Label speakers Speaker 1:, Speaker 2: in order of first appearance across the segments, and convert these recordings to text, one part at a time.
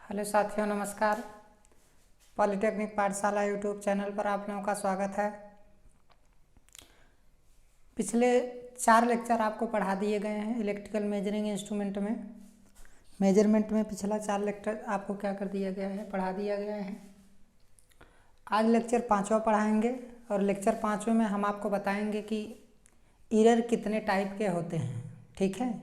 Speaker 1: Hello साथियों, नमस्कार। Polytechnic पाठशाला यूट्यूब चैनल पर आप लोगों का स्वागत है। पिछले 4 लेक्चर आपको पढ़ा दिए गए हैं इलेक्ट्रिकल मेजरिंग इंस्ट्रूमेंट में। पिछला 4 लेक्चर आपको क्या कर दिया गया है, पढ़ा दिया गया है। आज लेक्चर 5वां पढ़ाएंगे और लेक्चर 5वें में हम आपको बताएंगे कि एरर कितने टाइप के होते हैं। ठीक है,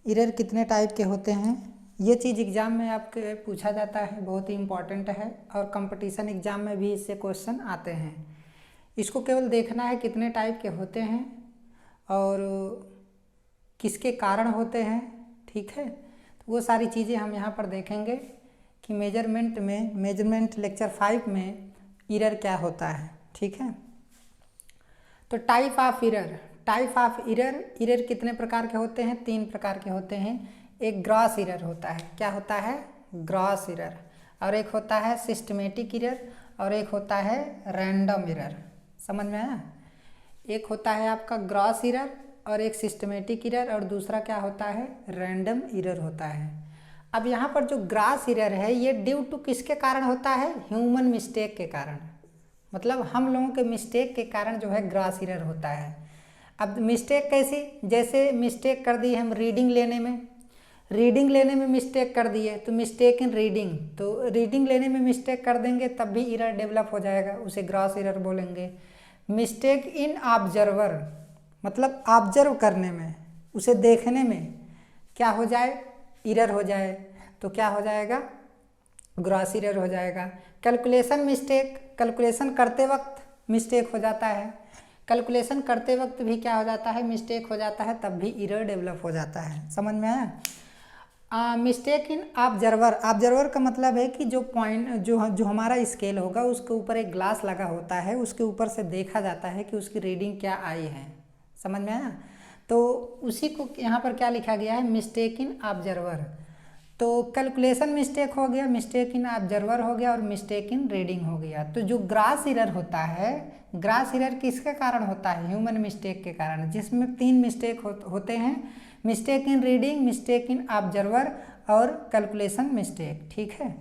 Speaker 1: एरर कितने टाइप के होते हैं, ये चीज़ एग्ज़ाम में आपके पूछा जाता है, बहुत ही इम्पॉर्टेंट है और कंपटीशन एग्ज़ाम में भी इससे क्वेश्चन आते हैं। इसको केवल देखना है कितने टाइप के होते हैं और किसके कारण होते हैं। ठीक है, तो वो सारी चीज़ें हम यहाँ पर देखेंगे कि मेजरमेंट लेक्चर 5 में एरर क्या होता है। ठीक है, तो टाइप ऑफ एरर कितने प्रकार के होते हैं? 3 प्रकार के होते हैं। एक ग्रॉस एरर होता है, क्या होता है? Gross error. और एक होता है सिस्टमेटिक एरर और एक होता है रैंडम एरर। समझ में आया? एक होता है आपका ग्रॉस एरर और एक सिस्टमेटिक एरर और दूसरा क्या होता है? रैंडम एरर होता है। अब यहाँ पर जो ग्रॉस एरर है ये ड्यू टू किसके कारण होता है? ह्यूमन मिस्टेक के कारण, मतलब हम लोगों के मिस्टेक के कारण जो है ग्रॉस एरर होता है। अब मिस्टेक कैसी? जैसे मिस्टेक कर दी हम रीडिंग लेने में मिस्टेक कर दिए तो मिस्टेक इन रीडिंग, तो रीडिंग लेने में मिस्टेक कर देंगे तब भी एरर डेवलप हो जाएगा, उसे ग्रॉस एरर बोलेंगे। मिस्टेक इन ऑब्जर्वर, मतलब ऑब्जर्व करने में, उसे देखने में क्या हो जाए? एरर हो जाए, तो क्या हो जाएगा? ग्रॉस एरर हो जाएगा। कैलकुलेशन मिस्टेक, कैलकुलेशन करते वक्त मिस्टेक हो जाता है, कैलकुलेशन करते वक्त भी क्या हो जाता है? मिस्टेक हो जाता है, तब भी एरर डेवलप हो जाता है। समझ में आया? मिस्टेक इन ऑब्जर्वर का मतलब है कि जो पॉइंट जो हमारा स्केल होगा उसके ऊपर एक ग्लास लगा होता है, उसके ऊपर से देखा जाता है कि उसकी रीडिंग क्या आई है। समझ में आया? तो उसी को यहाँ पर क्या लिखा गया है? Mistake in observer. तो कैलकुलेशन मिस्टेक हो गया, मिस्टेक इन ऑब्जर्वर हो गया और मिस्टेक इन रीडिंग हो गया। तो जो ग्रॉस एरर होता है, ग्रॉस एरर किसके कारण होता है? ह्यूमन मिस्टेक के कारण, जिसमें 3 मिस्टेक होते हैं, mistake in reading, mistake in observer और कैलकुलेशन मिस्टेक। ठीक है,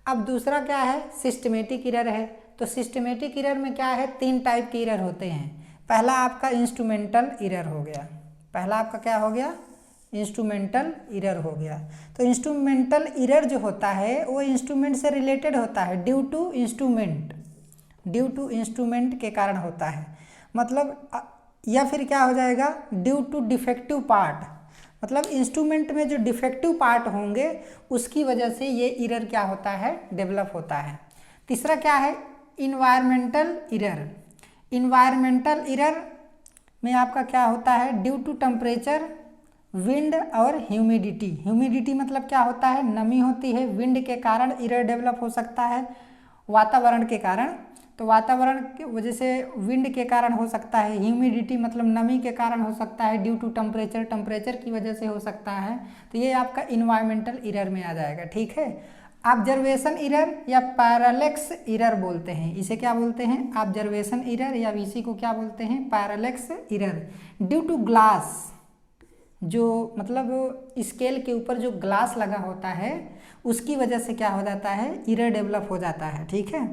Speaker 1: अब दूसरा क्या है? सिस्टमेटिक एरर है। तो सिस्टमेटिक एरर में क्या है? 3 टाइप के एरर होते हैं। पहला आपका इंस्ट्रूमेंटल एरर हो गया, पहला आपका क्या हो गया? इंस्ट्रूमेंटल एरर हो गया। तो इंस्ट्रूमेंटल एरर जो होता है वो इंस्ट्रूमेंट से रिलेटेड होता है, ड्यू टू इंस्ट्रूमेंट के कारण होता है, मतलब या फिर क्या हो जाएगा? ड्यू टू डिफेक्टिव पार्ट, मतलब इंस्ट्रूमेंट में जो डिफेक्टिव पार्ट होंगे उसकी वजह से ये एरर क्या होता है? डेवलप होता है। तीसरा क्या है? इन्वायरमेंटल एरर में आपका क्या होता है? ड्यू टू टेम्परेचर, विंड और ह्यूमिडिटी मतलब क्या होता है? नमी होती है, विंड के कारण एरर डेवलप हो सकता है, वातावरण के कारण। तो वातावरण की वजह से विंड के कारण हो सकता है, ह्यूमिडिटी मतलब नमी के कारण हो सकता है, ड्यू टू टेम्परेचर की वजह से हो सकता है। तो ये आपका इन्वायरमेंटल एरर में आ जाएगा। ठीक है, ऑब्जर्वेशन एरर या पैरालेक्स एरर बोलते हैं, इसे क्या बोलते हैं? ऑब्जर्वेशन एरर, या इसी को क्या बोलते हैं? Parallax error. Due to glass, जो मतलब स्केल के ऊपर जो ग्लास लगा होता है उसकी वजह से क्या हो जाता है? एरर डेवलप हो जाता है। ठीक है,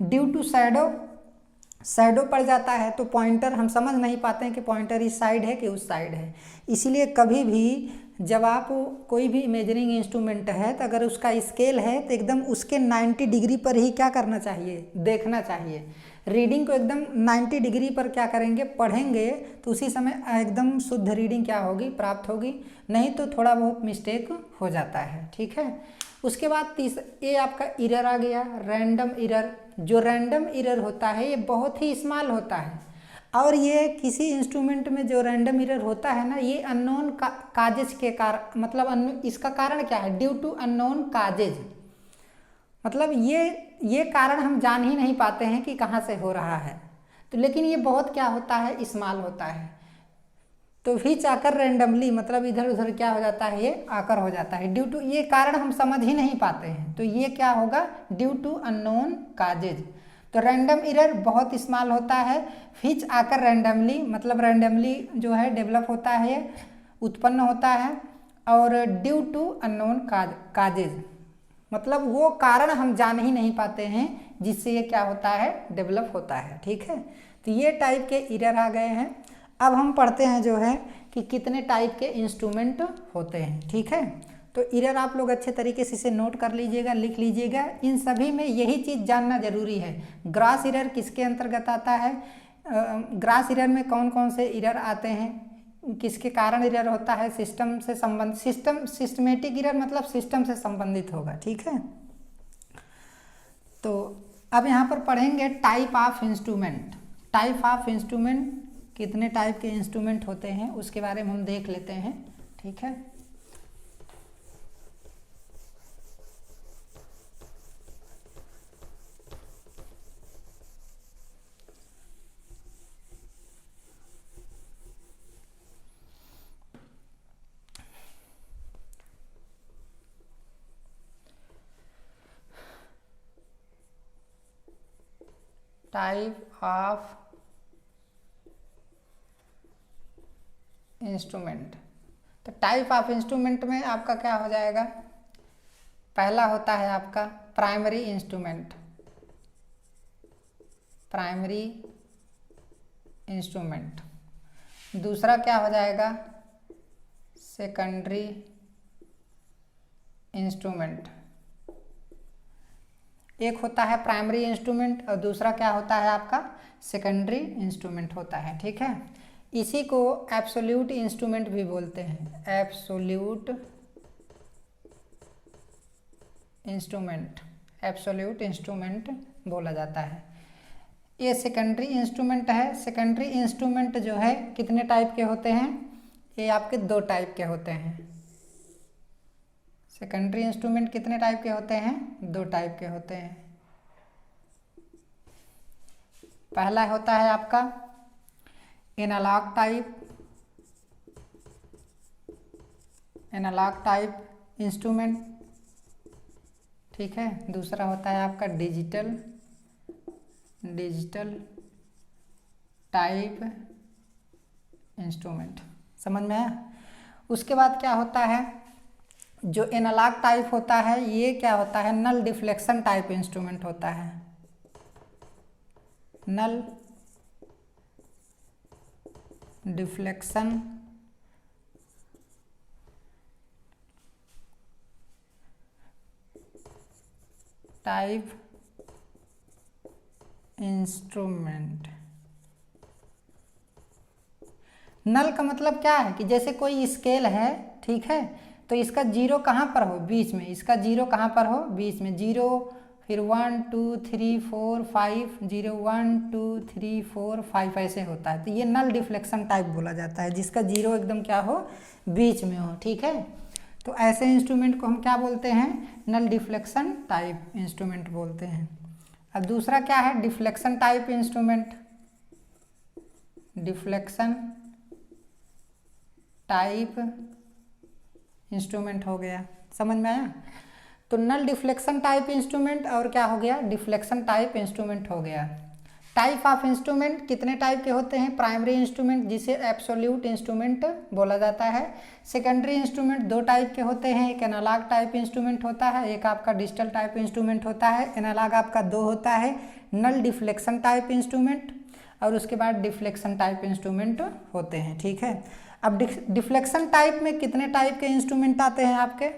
Speaker 1: ड्यू टू शैडो पड़ जाता है, तो पॉइंटर हम समझ नहीं पाते हैं कि पॉइंटर इस साइड है कि उस साइड है। इसीलिए कभी भी जब आप कोई भी मेजरिंग इंस्ट्रूमेंट है तो अगर उसका स्केल है तो एकदम उसके 90 डिग्री पर ही क्या करना चाहिए? देखना चाहिए। रीडिंग को एकदम 90 डिग्री पर क्या करेंगे? पढ़ेंगे, तो उसी समय एकदम शुद्ध रीडिंग क्या होगी? प्राप्त होगी, नहीं तो थोड़ा बहुत मिस्टेक हो जाता है। ठीक है, उसके बाद ये आपका एरर आ गया, रैंडम एरर। जो रैंडम एरर होता है ये बहुत ही स्मॉल होता है और ये किसी इंस्ट्रूमेंट में जो रैंडम एरर होता है ना, ये अननोन काजेज के कारण, मतलब इसका कारण क्या है? ड्यू टू अननोन काजेज, मतलब ये कारण हम जान ही नहीं पाते हैं कि कहाँ से हो रहा है। तो लेकिन ये बहुत क्या होता है? स्मॉल होता है। तो हिच आकर रैंडमली, मतलब इधर उधर क्या हो जाता है? ये आकर हो जाता है, ड्यू टू, ये कारण हम समझ ही नहीं पाते हैं, तो ये क्या होगा? Due to unknown causes. तो रैंडम एरर बहुत स्मॉल होता है, हिच आकर रैंडमली, मतलब रैंडमली जो है डेवलप होता है, उत्पन्न होता है, और ड्यू टू अननोन काजेज, मतलब वो कारण हम जान ही नहीं पाते हैं जिससे ये क्या होता है, डेवलप होता है। ठीक है, तो ये टाइप के एरर आ गए हैं। अब हम पढ़ते हैं जो है कि कितने टाइप के इंस्ट्रूमेंट होते हैं। ठीक है, तो एरर आप लोग अच्छे तरीके से इसे नोट कर लीजिएगा, लिख लीजिएगा। इन सभी में यही चीज़ जानना जरूरी है। ग्रॉस एरर किसके अंतर्गत आता है, ग्रॉस एरर में कौन कौन से एरर आते हैं, किसके कारण एरर होता है, सिस्टम से संबंध, सिस्टमेटिक एरर मतलब सिस्टम से संबंधित होगा। ठीक है, तो अब यहाँ पर पढ़ेंगे type of instrument. Type of instrument, कितने टाइप के इंस्ट्रूमेंट होते हैं उसके बारे में हम देख लेते हैं। ठीक है, टाइप ऑफ इंस्ट्रूमेंट। तो टाइप ऑफ इंस्ट्रूमेंट में आपका क्या हो जाएगा, पहला होता है आपका प्राइमरी इंस्ट्रूमेंट। Primary instrument. दूसरा क्या हो जाएगा, सेकेंडरी इंस्ट्रूमेंट। एक होता है प्राइमरी इंस्ट्रूमेंट और दूसरा क्या होता है आपका, सेकेंडरी इंस्ट्रूमेंट होता है। ठीक है, इसी को एब्सोल्यूट इंस्ट्रूमेंट भी बोलते हैं। एब्सोल्यूट इंस्ट्रूमेंट, एब्सोल्यूट इंस्ट्रूमेंट बोला जाता है। ये सेकेंडरी इंस्ट्रूमेंट है। सेकेंडरी इंस्ट्रूमेंट जो है कितने टाइप के होते हैं, ये आपके दो टाइप के होते हैं। सेकेंडरी इंस्ट्रूमेंट कितने टाइप के होते हैं, दो टाइप के होते हैं। पहला होता है आपका analogue type, analogue type instrument. ठीक है, दूसरा होता है आपका डिजिटल टाइप इंस्ट्रूमेंट। समझ में आया। उसके बाद क्या होता है, जो एनालॉग टाइप होता है ये क्या होता है, नल डिफ्लेक्शन टाइप इंस्ट्रूमेंट होता है। Null deflection type instrument. Null का मतलब क्या है कि जैसे कोई स्केल है, ठीक है, तो इसका जीरो कहाँ पर हो, बीच में। इसका जीरो कहाँ पर हो, बीच में। जीरो, फिर 1 2 3 4 5, 0 1 2 3 4 5 ऐसे होता है। तो ये नल डिफ्लेक्शन टाइप बोला जाता है, जिसका जीरो एकदम क्या हो, बीच में हो। ठीक है, तो ऐसे इंस्ट्रूमेंट को हम क्या बोलते हैं, नल डिफ्लेक्शन टाइप इंस्ट्रूमेंट बोलते हैं। अब दूसरा क्या है, deflection type instrument. Deflection type instrument हो गया। समझ में आया। तो नल डिफ्लेक्शन टाइप इंस्ट्रूमेंट और क्या हो गया, डिफ्लेक्शन टाइप इंस्ट्रूमेंट हो गया। टाइप ऑफ इंस्ट्रूमेंट कितने टाइप के होते हैं, प्राइमरी इंस्ट्रूमेंट जिसे एब्सोल्यूट इंस्ट्रूमेंट बोला जाता है। सेकेंडरी इंस्ट्रूमेंट दो टाइप के होते हैं, एक एनालॉग टाइप इंस्ट्रूमेंट होता है, एक आपका डिजिटल टाइप इंस्ट्रूमेंट होता है। एनालॉग आपका दो होता है, नल डिफ्लेक्शन टाइप इंस्ट्रूमेंट और उसके बाद डिफ्लेक्शन टाइप इंस्ट्रूमेंट होते हैं। ठीक है, अब डिफ्लेक्शन टाइप में कितने टाइप के इंस्ट्रूमेंट आते हैं आपके,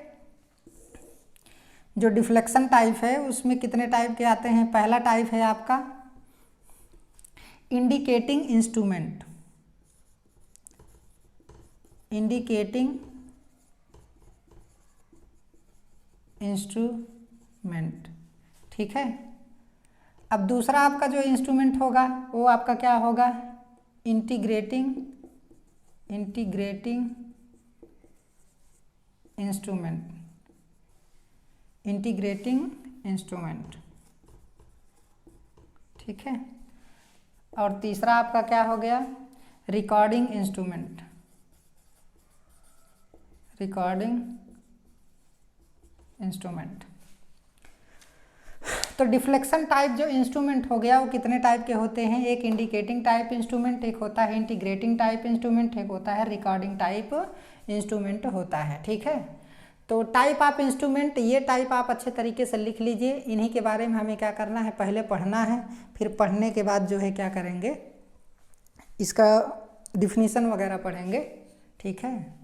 Speaker 1: जो डिफ्लेक्शन टाइप है उसमें कितने टाइप के आते हैं। पहला टाइप है आपका इंडिकेटिंग इंस्ट्रूमेंट। इंडिकेटिंग इंस्ट्रूमेंट, ठीक है। अब दूसरा आपका जो इंस्ट्रूमेंट होगा वो आपका क्या होगा, इंटीग्रेटिंग इंस्ट्रूमेंट। इंटीग्रेटिंग इंस्ट्रूमेंट, ठीक है। और तीसरा आपका क्या हो गया, रिकॉर्डिंग इंस्ट्रूमेंट। Recording instrument. तो डिफ्लेक्शन टाइप जो इंस्ट्रूमेंट हो गया वो कितने टाइप के होते हैं, एक इंडिकेटिंग टाइप इंस्ट्रूमेंट, एक होता है इंटीग्रेटिंग टाइप इंस्ट्रूमेंट, एक होता है रिकॉर्डिंग टाइप इंस्ट्रूमेंट होता है। ठीक है, तो टाइप ऑफ इंस्ट्रूमेंट, ये टाइप आप अच्छे तरीके से लिख लीजिए। इन्हीं के बारे में हमें क्या करना है, पहले पढ़ना है, फिर पढ़ने के बाद जो है क्या करेंगे, इसका डिफिनीसन वगैरह पढ़ेंगे। ठीक है।